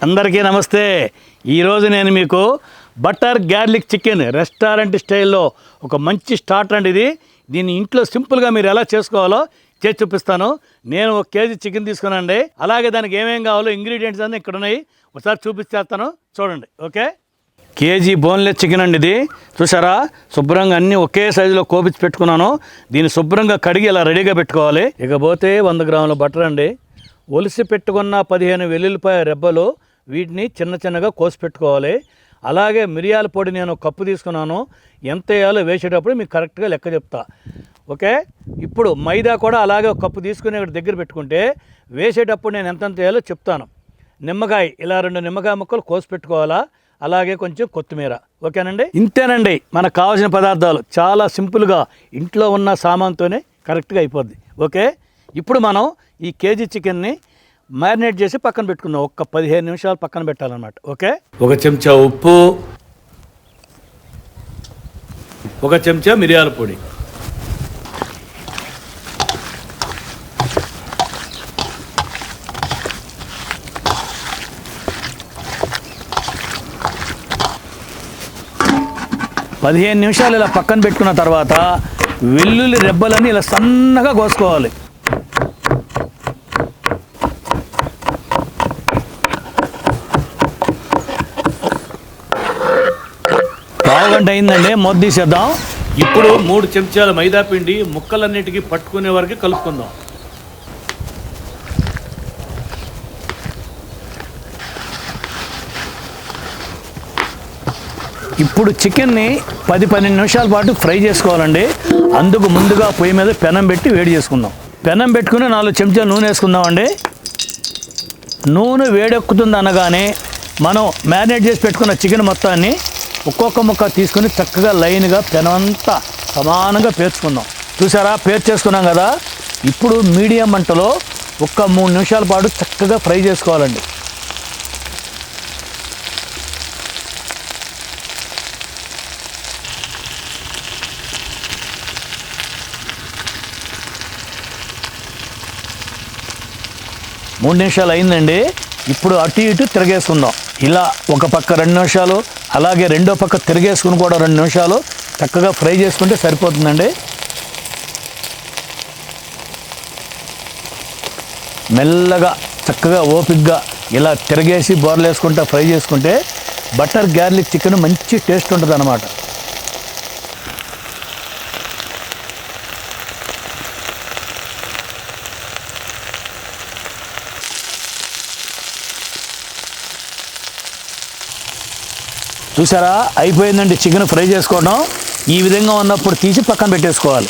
అందరికీ నమస్తే. ఈరోజు నేను మీకు బటర్ గార్లిక్ చికెన్ రెస్టారెంట్ స్టైల్లో ఒక మంచి స్టార్టర్ అండి. దీన్ని ఇంట్లో సింపుల్గా మీరు ఎలా చేసుకోవాలో చేసి చూపిస్తాను. నేను 1 కేజీ చికెన్ తీసుకున్నానండి. అలాగే దానికి ఏమేం కావాలో ఇంగ్రీడియంట్స్ అన్నీ ఇక్కడ ఉన్నాయి. ఒకసారి చూపిస్తాను, చూడండి. ఓకే, కేజీ బోన్లెస్ చికెన్ అండి. ఇది చూసారా, శుభ్రంగా అన్నీ ఒకే సైజులో కోపించి పెట్టుకున్నాను. దీన్ని శుభ్రంగా కడిగి ఇలా రెడీగా పెట్టుకోవాలి. ఇకపోతే 100 గ్రాముల బటర్ అండి. ఒలిసి పెట్టుకున్న 15 వెల్లుల్లిపాయ రెబ్బలు, వీటిని చిన్న చిన్నగా కోసి పెట్టుకోవాలి. అలాగే మిరియాల పొడి నేను కప్పు తీసుకున్నాను. ఎంత వేయాలో వేసేటప్పుడు మీకు కరెక్ట్గా లెక్క చెప్తా. ఓకే, ఇప్పుడు మైదా కూడా అలాగే ఒక కప్పు తీసుకుని ఇక్కడ దగ్గర పెట్టుకుంటే వేసేటప్పుడు నేను ఎంతెంత వేయాలో చెప్తాను. నిమ్మకాయ ఇలా 2 నిమ్మకాయ ముక్కలు కోసి పెట్టుకోవాలా. అలాగే కొంచెం కొత్తిమీర. ఓకేనండి, ఇంతేనండి మనకు కావాల్సిన పదార్థాలు. చాలా సింపుల్గా ఇంట్లో ఉన్న సామాన్తోనే కరెక్ట్గా అయిపోద్ది. ఓకే, ఇప్పుడు మనం ఈ కేజీ చికెన్ని మ్యారినేట్ చేసి పక్కన పెట్టుకుందాం. 15 నిమిషాలు పక్కన పెట్టాలన్నమాట. ఓకే, 1 చెంచా ఉప్పు, 1 చెంచా మిరియాల పొడి, పదిహేను నిమిషాలు ఇలా పక్కన పెట్టుకున్న తర్వాత వెల్లుల్లి రెబ్బలని ఇలా సన్నగా కోసుకోవాలి. పావుగంట అయిందండి, మూత తీసేద్దాం. ఇప్పుడు 3 చెంచాల మైదా పిండి ముక్కలన్నిటికీ పట్టుకునే వరకు కలుపుకుందాం. ఇప్పుడు చికెన్ని 10-12 నిమిషాల పాటు ఫ్రై చేసుకోవాలండి. అందుకు ముందుగా పొయ్యి మీద పెనం పెట్టి వేడి చేసుకుందాం. పెనం పెట్టుకుని 4 చెంచాలు నూనె వేసుకుందామండి. నూనె వేడెక్కుతుంది అనగానే మనం మ్యారినేట్ చేసి పెట్టుకున్న చికెన్ మొత్తాన్ని ఒక్కొక్క ముక్క తీసుకుని చక్కగా లైన్గా పెనమంతా సమానంగా పేర్చుకుందాం. చూసారా, పేర్చేసుకున్నాం కదా. ఇప్పుడు మీడియం మంటలో 3 నిమిషాల పాటు చక్కగా ఫ్రై చేసుకోవాలండి. మూడు నిమిషాలు అయిందండి. ఇప్పుడు అటు ఇటు తిరగేసుకుందాం. ఇలా ఒక పక్క 2 నిమిషాలు, అలాగే రెండో పక్క తిరిగేసుకుని కూడా 2 నిమిషాలు చక్కగా ఫ్రై చేసుకుంటే సరిపోతుందండి. మెల్లగా చక్కగా ఓపిక్గా ఇలా తిరగేసి బోర్లు వేసుకుంటా ఫ్రై చేసుకుంటే బటర్ గార్లిక్ చికెన్ మంచి టేస్ట్ ఉంటుంది అన్నమాట. చూసారా, అయిపోయిందండి చికెన్ ఫ్రై చేసుకోవడం. ఈ విధంగా ఉన్నప్పుడు తీసి పక్కన పెట్టేసుకోవాలి.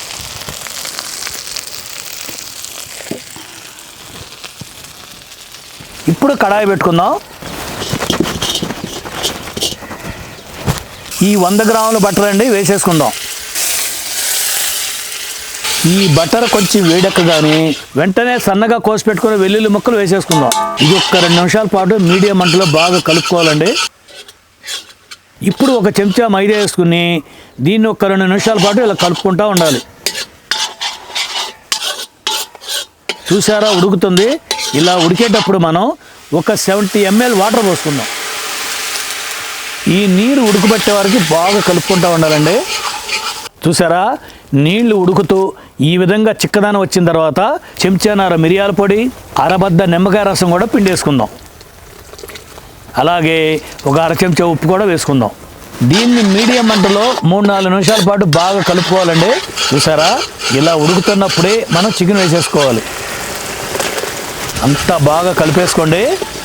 ఇప్పుడు కడాయి పెట్టుకుందాం. ఈ 100 గ్రాముల బటర్ అండి వేసేసుకుందాం. ఈ బటర్ కొంచెం వేడెక్కగానే వెంటనే సన్నగా కోసి పెట్టుకుని వెల్లుల్లి ముక్కలు వేసేసుకుందాం. ఇది 2 నిమిషాల పాటు మీడియం మంటలో బాగా కలుపుకోవాలండి. ఇప్పుడు 1 చెంచా మైదా వేసుకుని దీన్ని 2 నిమిషాల పాటు ఇలా కలుపుకుంటూ ఉండాలి. చూసారా, ఉడుకుతుంది. ఇలా ఉడికేటప్పుడు మనం 70 ml వాటర్ పోసుకుందాం. ఈ నీరు ఉడుకుబట్టే వరకు బాగా కలుపుకుంటూ ఉండాలండి. చూసారా, నీళ్లు ఉడుకుతూ ఈ విధంగా చిక్కదనం వచ్చిన తర్వాత చెంచాన్నర మిరియాల పొడి, అరబద్ద నిమ్మకాయ రసం కూడా పిండేసుకుందాం. అలాగే 1/2 చెంచా ఉప్పు కూడా వేసుకుందాం. దీన్ని మీడియం మంటలో 3-4 నిమిషాల పాటు బాగా కలుపుకోవాలండి. చూసారా, ఇలా ఉడుకుతున్నప్పుడే మనం చికెన్ వేసేసుకోవాలి. అంతా బాగా కలిపేసుకోండి.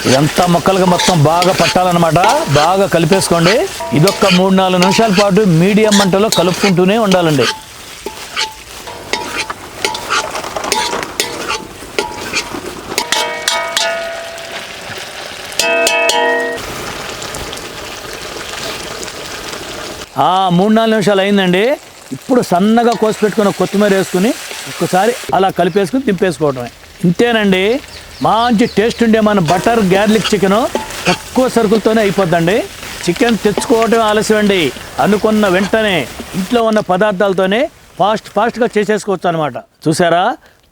ఇదంతా ముక్కలుగా మొత్తం బాగా పట్టాలన్నమాట. బాగా కలిపేసుకోండి. ఇదొక 3-4 నిమిషాల పాటు మీడియం మంటలో కలుపుకుంటూనే ఉండాలండి. ఆ 3-4 నిమిషాలు అయిందండి. ఇప్పుడు సన్నగా కోసి పెట్టుకున్న కొత్తిమీర వేసుకుని ఒక్కసారి అలా కలిపేసుకుని దింపేసుకోవడమే. ఇంతేనండి, మంచి టేస్ట్ ఉండే మన బటర్ గార్లిక్ చికెను తక్కువ సరుకులతోనే అయిపోద్దండి. చికెన్ తెచ్చుకోవటం ఆలస్యం అండి. అనుకున్న వెంటనే ఇంట్లో ఉన్న పదార్థాలతోనే ఫాస్ట్గా చేసేసుకోవచ్చు అనమాట. చూసారా,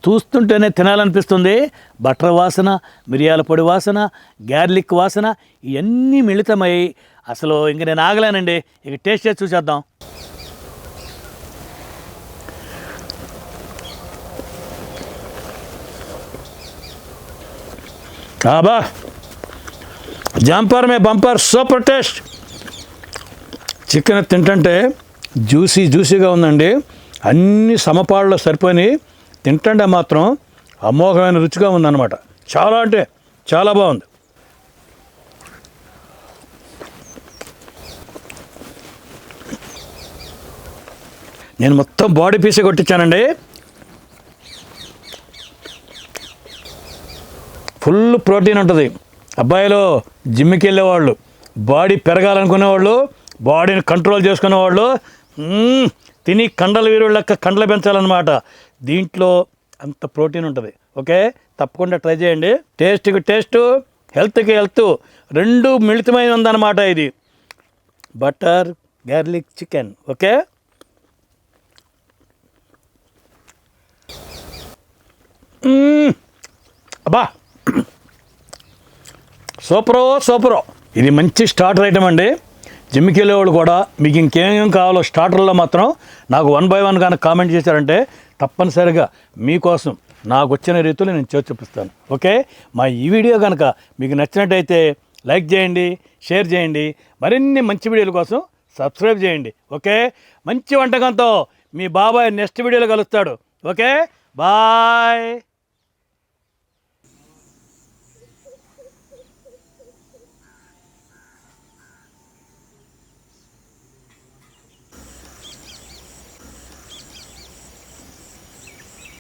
చూస్తుంటేనే తినాలనిపిస్తుంది. బటర్ వాసన, మిరియాల పొడి వాసన, గార్లిక్ వాసన ఇవన్నీ మిళితమై అసలు ఇంక నేను ఆగలేనండి. ఇక టేస్ట్ చేసి చూసేద్దాం. కాబా జంపర్ మే బంపర్, సూపర్ టేస్ట్. చికెన్ తింటుంటే జ్యూసీగా ఉందండి. అన్ని సమపాళ్ళలో సరిపోయి తింటుంటే మాత్రం అమోఘమైన రుచిగా ఉందన్నమాట. చాలా అంటే చాలా బాగుంది. నేను మొత్తం బాడీ పీసే కొట్టించానండి. ఫుల్ ప్రోటీన్ ఉంటుంది. అబ్బాయిలు జిమ్కి వెళ్ళేవాళ్ళు, బాడీ పెరగాలనుకునేవాళ్ళు, బాడీని కంట్రోల్ చేసుకునేవాళ్ళు తిని కండల వీరుడు లెక్క కండలు పెంచాలన్నమాట. దీంట్లో అంత ప్రోటీన్ ఉంటుంది. ఓకే, తప్పకుండా ట్రై చేయండి. టేస్ట్కి టేస్ట్, హెల్త్కి హెల్త్ రెండు మిళితమైన ఉందన్నమాట ఇది బటర్ గార్లిక్ చికెన్. ఓకే, అబ్బా సూపరో. ఇది మంచి స్టార్టర్ ఐటమ్ అండి. జిమ్కి వెళ్ళేవాళ్ళు కూడా మీకు ఇంకేమేం కావాలో స్టార్టర్లో మాత్రం నాకు 1 by 1 కనుక కామెంట్ చేశారంటే తప్పనిసరిగా మీకోసం నాకు వచ్చిన రీతిలో నేను చేసి చూపిస్తాను. ఓకే, మా ఈ వీడియో కనుక మీకు నచ్చినట్టయితే లైక్ చేయండి, షేర్ చేయండి. మరిన్ని మంచి వీడియోల కోసం సబ్స్క్రైబ్ చేయండి. ఓకే, మంచి వంటకంతో మీ బాబాయ్ నెక్స్ట్ వీడియోలో కలుస్తాడు. Okay, bye.